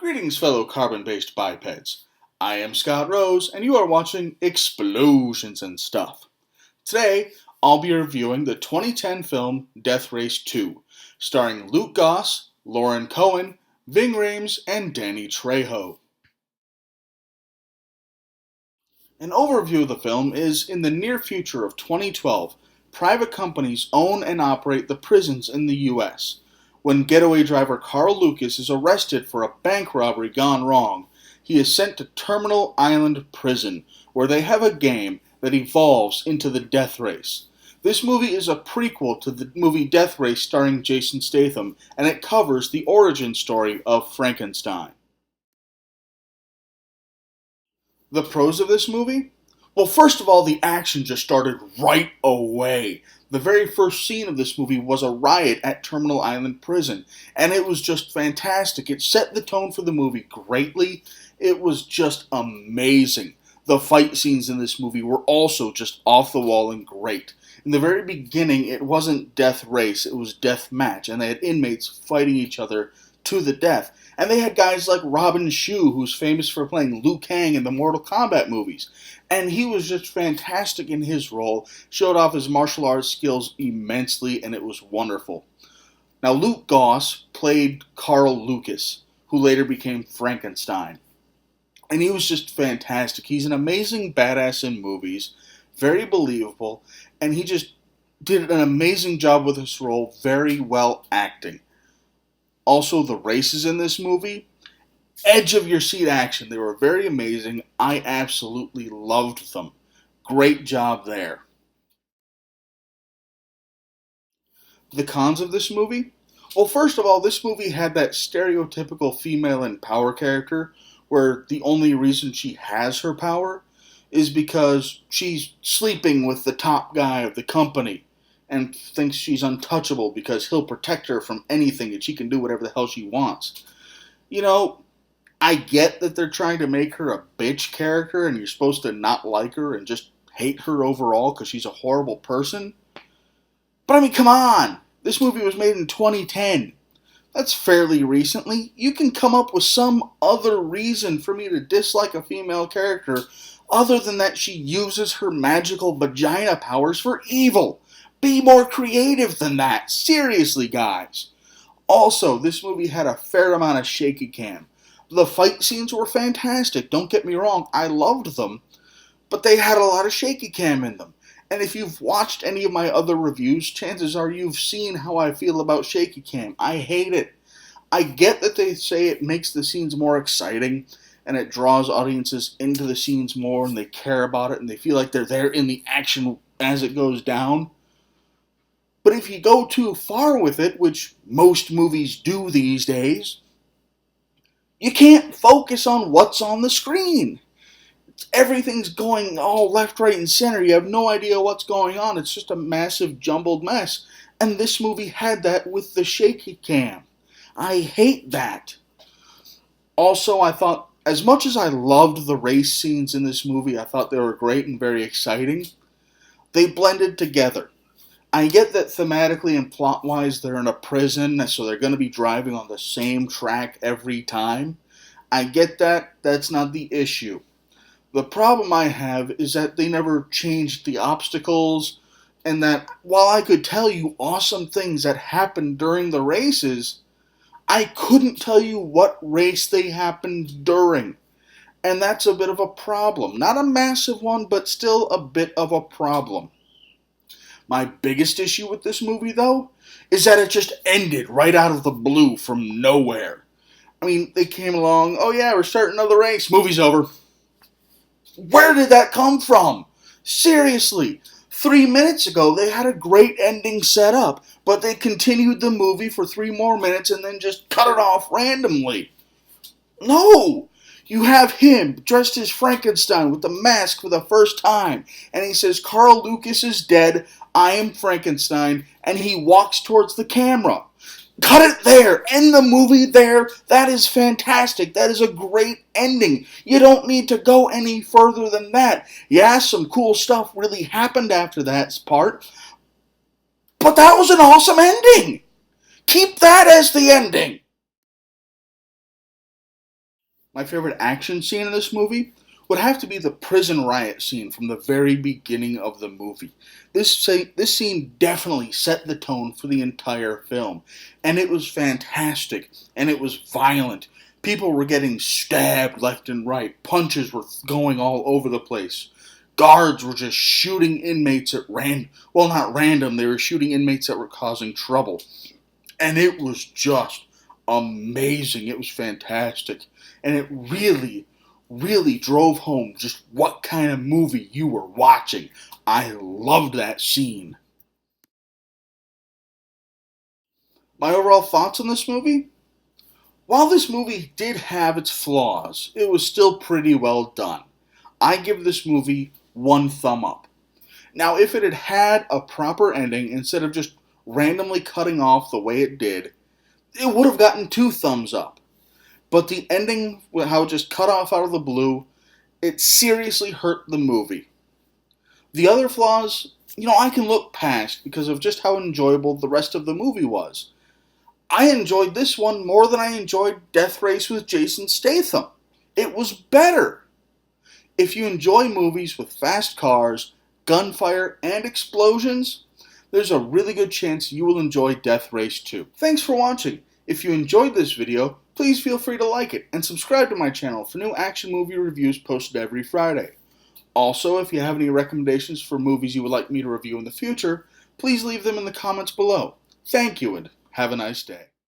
Greetings, fellow carbon-based bipeds. I am Scott Rose, and you are watching Explosions and Stuff. Today, I'll be reviewing the 2010 film Death Race 2, starring Luke Goss, Lauren Cohen, Ving Rhames, and Danny Trejo. An overview of the film is in the near future of 2012, private companies own and operate the prisons in the U.S. When getaway driver Carl Lucas is arrested for a bank robbery gone wrong, he is sent to Terminal Island Prison, where they have a game that evolves into the Death Race. This movie is a prequel to the movie Death Race starring Jason Statham, and it covers the origin story of Frankenstein. The pros of this movie? Well, first of all, the action just started right away. The very first scene of this movie was a riot at Terminal Island Prison, and it was just fantastic. It set the tone for the movie greatly. It was just amazing. The fight scenes in this movie were also just off the wall and great. In the very beginning, it wasn't death race, it was death match, and they had inmates fighting each other to the death. And they had guys like Robin Shou, who's famous for playing Liu Kang in the Mortal Kombat movies. And he was just fantastic in his role, showed off his martial arts skills immensely, and it was wonderful. Now, Luke Goss played Carl Lucas, who later became Frankenstein. And he was just fantastic. He's an amazing badass in movies, very believable, and he just did an amazing job with his role, very well acting. Also, the races in this movie, edge of your seat action. They were very amazing. I absolutely loved them. Great job there. The cons of this movie? Well, first of all, this movie had that stereotypical female in power character where the only reason she has her power is because she's sleeping with the top guy of the company and thinks she's untouchable because he'll protect her from anything and she can do whatever the hell she wants. You know, I get that they're trying to make her a bitch character and you're supposed to not like her and just hate her overall because she's a horrible person. But I mean, come on! This movie was made in 2010. That's fairly recently. You can come up with some other reason for me to dislike a female character other than that she uses her magical vagina powers for evil. Be more creative than that. Seriously, guys. Also, this movie had a fair amount of shaky cam. The fight scenes were fantastic. Don't get me wrong, I loved them. But they had a lot of shaky cam in them. And if you've watched any of my other reviews, chances are you've seen how I feel about shaky cam. I hate it. I get that they say it makes the scenes more exciting and it draws audiences into the scenes more and they care about it and they feel like they're there in the action as it goes down. But if you go too far with it, which most movies do these days, you can't focus on what's on the screen. Everything's going all left, right, and center. You have no idea what's going on. It's just a massive jumbled mess. And this movie had that with the shaky cam. I hate that. Also, I thought, as much as I loved the race scenes in this movie, I thought they were great and very exciting, they blended together. I get that thematically and plot-wise they're in a prison, so they're going to be driving on the same track every time. I get that. That's not the issue. The problem I have is that they never changed the obstacles, and that while I could tell you awesome things that happened during the races, I couldn't tell you what race they happened during. And that's a bit of a problem. Not a massive one, but still a bit of a problem. My biggest issue with this movie, though, is that it just ended right out of the blue from nowhere. I mean, they came along, oh yeah, we're starting another race, movie's over. Where did that come from? Seriously, 3 minutes ago they had a great ending set up, but they continued the movie for 3 more minutes and then just cut it off randomly. No! You have him dressed as Frankenstein with the mask for the first time, and he says, Carl Lucas is dead, I am Frankenstein, and he walks towards the camera. Cut it there! End the movie there! That is fantastic! That is a great ending! You don't need to go any further than that. Yeah, some cool stuff really happened after that part, but that was an awesome ending! Keep that as the ending! My favorite action scene in this movie would have to be the prison riot scene from the very beginning of the movie. This scene definitely set the tone for the entire film, and it was fantastic, and it was violent. People were getting stabbed left and right. Punches were going all over the place. Guards were just shooting inmates at not random, they were shooting inmates that were causing trouble. And it was just amazing. It was fantastic. And it really, really drove home just what kind of movie you were watching. I loved that scene. My overall thoughts on this movie? While this movie did have its flaws, it was still pretty well done. I give this movie one thumb up. Now, if it had had a proper ending instead of just randomly cutting off the way it did, it would have gotten two thumbs up. But the ending, how it just cut off out of the blue, it seriously hurt the movie. The other flaws, I can look past because of just how enjoyable the rest of the movie was. I enjoyed this one more than I enjoyed Death Race with Jason Statham. It was better. If you enjoy movies with fast cars, gunfire, and explosions, there's a really good chance you will enjoy Death Race 2. Thanks for watching. If you enjoyed this video, please feel free to like it and subscribe to my channel for new action movie reviews posted every Friday. Also, if you have any recommendations for movies you would like me to review in the future, please leave them in the comments below. Thank you and have a nice day.